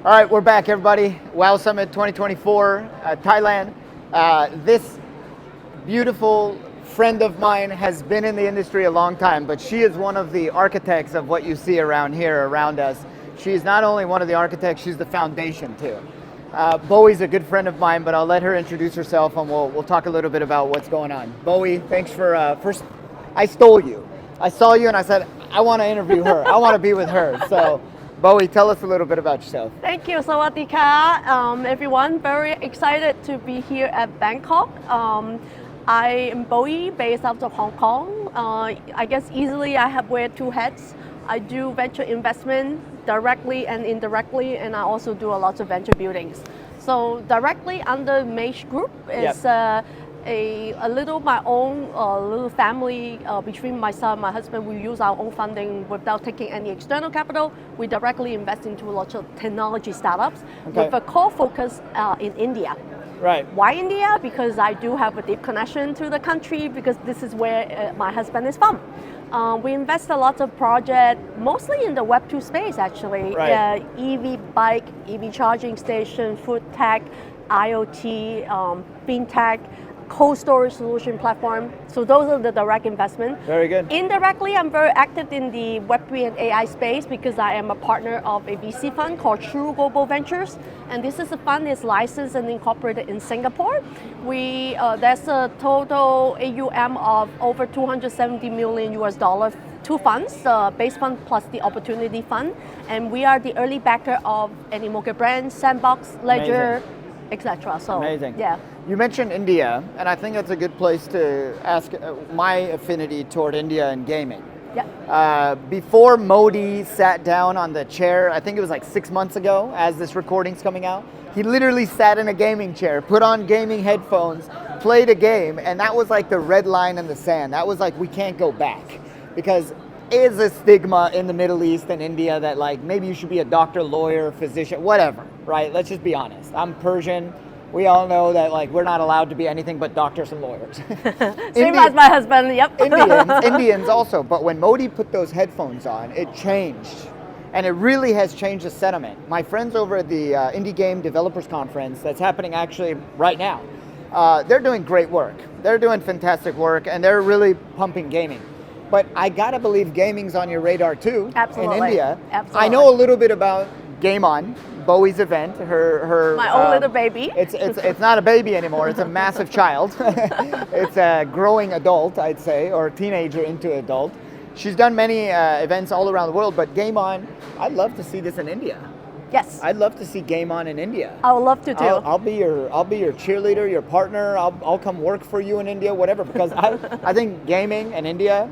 All right, we're back, everybody. WOW Summit 2024, Thailand. This beautiful friend of mine has been in the industry a long time, but she is one of the architects of what you see around here, around us. She's not only one of the architects, she's the foundation too. Bowie's a good friend of mine, but I'll let her introduce herself and we'll talk a little bit about what's going on. Bowie, thanks for, first, I stole you. I saw you and I said, I want to interview her. I want to be with her. So, Bowie, tell us a little bit about yourself. Thank you, Sawadika. Everyone, very excited to be here at Bangkok. I am Bowie, based out of Hong Kong. I guess easily I have wear two hats. I do venture investment directly and indirectly, and I also do a lot of venture buildings. So directly under MaGE Group is a little my own little family between myself and my husband. We use our own funding without taking any external capital. We directly invest into lots of technology startups with a core focus in India. Right. Why India? Because I do have a deep connection to the country, because this is where my husband is from. We invest a lot of projects, mostly in the Web2 space actually. Right. EV bike, EV charging station, food tech, IoT, fintech, cold storage solution platform. So those are the direct investment. Very good. Indirectly, I'm very active in the Web3 and AI space because I am a partner of a VC fund called True Global Ventures. And this is a fund that's licensed and incorporated in Singapore. There's a total AUM of over 270 million US dollars, two funds, the base fund plus the opportunity fund. And we are the early backer of Animoca Brands, Sandbox, Ledger, etc. So, amazing. Yeah. You mentioned India, and I think that's a good place to ask my affinity toward India and gaming. Yeah. Before Modi sat down on the chair, I think it was like 6 months ago, as this recording's coming out, he literally sat in a gaming chair, put on gaming headphones, played a game, and that was like the red line in the sand. That was like, we can't go back. Because is a stigma in the Middle East and India that like, maybe you should be a doctor, lawyer, physician, whatever, right? Let's just be honest. I'm Persian. We all know that like we're not allowed to be anything but doctors and lawyers. Same as my husband, yep. Indians also, but when Modi put those headphones on, it changed. And it really has changed the sentiment. My friends over at the Indie Game Developers Conference that's happening actually right now, they're doing great work. They're doing fantastic work and they're really pumping gaming. But I gotta believe gaming's on your radar too. Absolutely. In India. Absolutely. I know a little bit about Game On, Bowie's event. My own little baby. It's not a baby anymore. It's a massive child. It's a growing adult, I'd say, or teenager into adult. She's done many events all around the world, but Game On, I'd love to see this in India. Yes. I'd love to see Game On in India. I would love to too. I'll be your cheerleader, your partner. I'll come work for you in India, whatever. Because I think gaming in India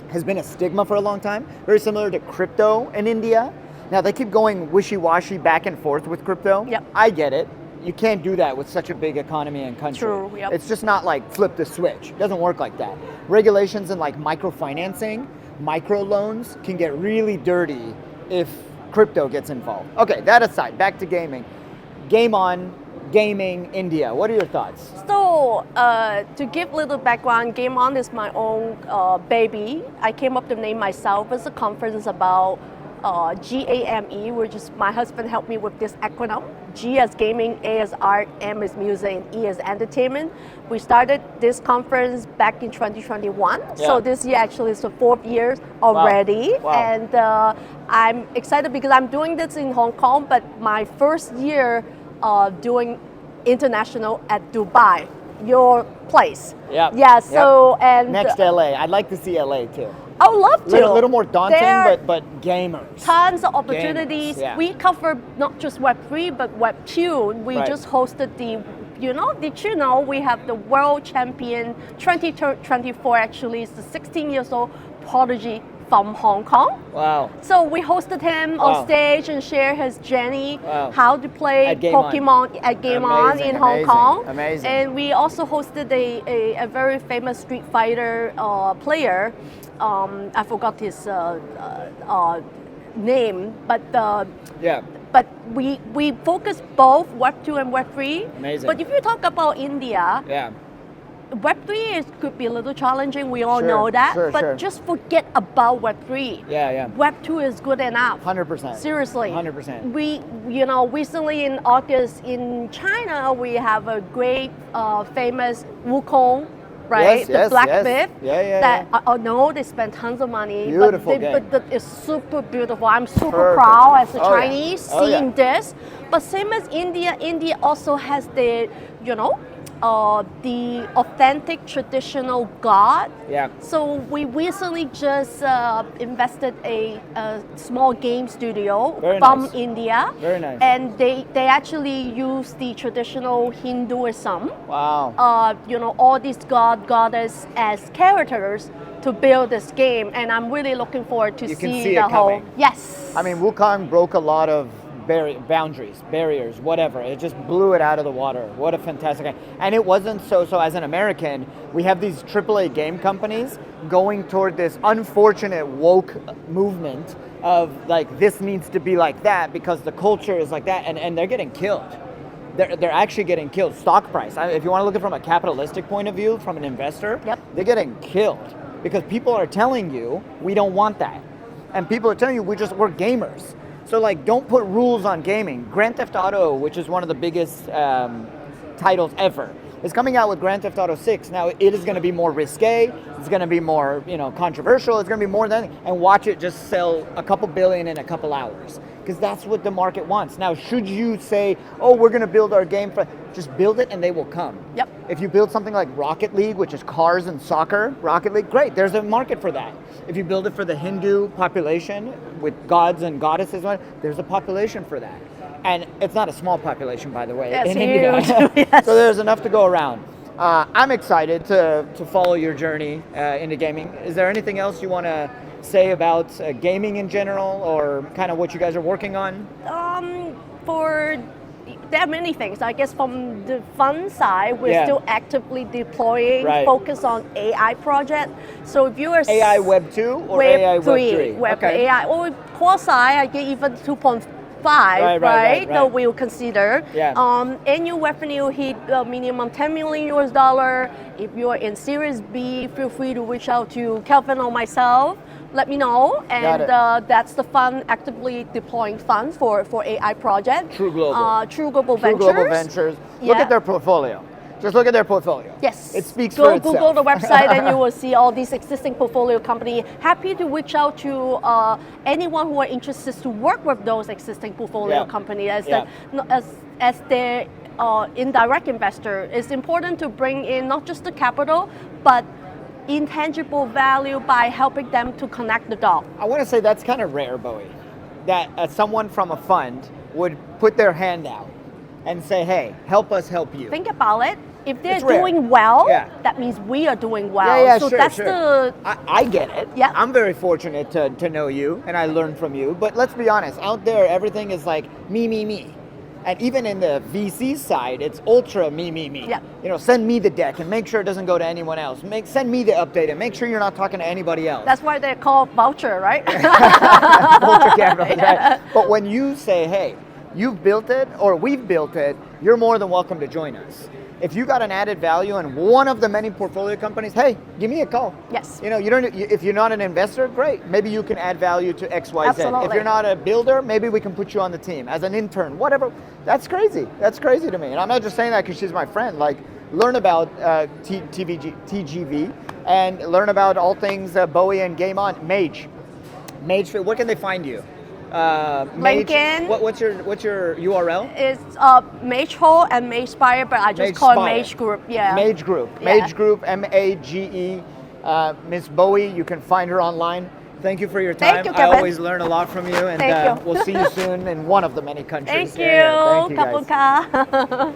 has been a stigma for a long time. Very similar to crypto in India. Now they keep going wishy-washy back and forth with crypto. Yep. I get it. You can't do that with such a big economy and country. True. Yep. It's just not like flip the switch. It doesn't work like that. Regulations in like microfinancing, microloans can get really dirty if crypto gets involved. Okay, that aside, back to gaming. Game On, gaming, India. What are your thoughts? So, to give a little background, Game On is my own baby. I came up with the name myself. It's a conference about GAME, which is my husband helped me with this acronym. G as gaming, A as art, M as music, and E as entertainment. We started this conference back in 2021. Yeah. So this year actually is the 4th year already. Wow. Wow. And I'm excited because I'm doing this in Hong Kong, but my first year doing international at Dubai, your place. Yeah. Yeah. So and next LA. I'd like to see LA too. I would love to. A little more daunting, but gamers. Tons of opportunities. Gamers, yeah. We cover not just Web3, but Web2. We just hosted did you know we have the world champion 2024 actually is the 16 years old prodigy from Hong Kong. Wow. So we hosted him on stage and shared his journey, how to play Pokemon at Game On in Hong Kong. Amazing. And we also hosted a very famous Street Fighter player. I forgot his name, but we focus both Web2 and Web3. Amazing. But if you talk about India, Web3 could be a little challenging. We all Sure, know that. sure, but sure. just forget about Web3. Yeah. Web2 is good enough. 100%. Seriously. 100%. We, recently in August in China, we have a great famous Wukong, right? Yes, the black yes. myth. Yeah. That I know they spent tons of money, Beautiful game. but it's super beautiful. I'm super Perfect. proud as a Oh, yeah. Chinese Oh, yeah. seeing this. But same as India, India also has the, the authentic traditional god. Yeah. So we recently just invested a small game studio Very from nice. India. Very nice. And they actually use the traditional Hinduism, Wow. all these goddess as characters to build this game. And I'm really looking forward to You can see see the it whole. coming. Yes. I mean, Wukong broke a lot of boundaries, barriers, whatever. It just blew it out of the water. What a fantastic game. And it wasn't so as an American, we have these AAA game companies going toward this unfortunate woke movement of like, this needs to be like that because the culture is like that, and they're getting killed. They're actually getting killed. Stock price, if you want to look at it from a capitalistic point of view, from an investor, Yep. they're getting killed because people are telling you, we don't want that. And people are telling you, we're gamers. So like, don't put rules on gaming. Grand Theft Auto, which is one of the biggest titles ever, is coming out with Grand Theft Auto 6. Now it is going to be more risque. It's going to be more, controversial. It's going to be more than, and watch it just sell a couple billion in a couple hours, because that's what the market wants. Now, should you say, oh, we're going to build our game for, just build it and they will come. Yep. If you build something like Rocket League, which is cars and soccer, Rocket League, great. There's a market for that. If you build it for the Hindu population with gods and goddesses, there's a population for that. And it's not a small population, by the way, Yes, in India. huge. Yes. So there's enough to go around. I'm excited to follow your journey into gaming. Is there anything else you want to say about gaming in general, or kind of what you guys are working on? There are many things. I guess from the fun side, we're Yeah. still actively deploying, Right. focus on AI project. So if you are AI Web 2 or Web AI Web 3? 3, Web Okay. AI, or with core side, I get even 2.5, Right. That we'll consider. Yeah. Annual revenue hit minimum $10 million US. If you're in Series B, feel free to reach out to Kelvin or myself. Let me know, and that's the fund actively deploying funds for AI project. True Global. True Global True Ventures. Global Ventures. Look Yeah. at their portfolio. Just look at their portfolio. Yes. It speaks Go for itself. Google the website and you will see all these existing portfolio company. Happy to reach out to anyone who are interested to work with those existing portfolio company as their indirect investor. It's important to bring in not just the capital, but intangible value by helping them to connect the dot. I want to say that's kind of rare, Bowie, that someone from a fund would put their hand out and say, hey, help us help you. Think about it. If they're It's rare. doing well, Yeah. that means we are doing well. Yeah, so sure, that's sure. the I get it. Yeah. I'm very fortunate to know you, and I learn from you. But let's be honest, out there, everything is like me. And even in the VC side, it's ultra me. Yeah. Send me the deck and make sure it doesn't go to anyone else. Send me the update and make sure you're not talking to anybody else. That's why they're called voucher, right? Vulture capital, Yeah. right? But when you say, hey, you've built it or we've built it, you're more than welcome to join us. If you got an added value in one of the many portfolio companies, hey, give me a call. Yes. If you're not an investor, great. Maybe you can add value to X, Y, Z. Absolutely. If you're not a builder, maybe we can put you on the team as an intern, whatever. That's crazy. That's crazy to me. And I'm not just saying that because she's my friend. Like, learn about TGV and learn about all things Bowie and Game On. MaGE. MaGe, where can they find you? MaGE, LinkedIn. What's your URL? It's MaGE Hall and MaGE Spire, but I just call it MaGE Group. Yeah. MaGE Group. Yeah. MaGE Group, MAGE. Miss Bowie, you can find her online. Thank you for your time. Thank you, I Kevin. always learn a lot from you, and Thank you. we'll see you soon in one of the many countries. Thank you. Yeah, thank you guys. Kapun ka.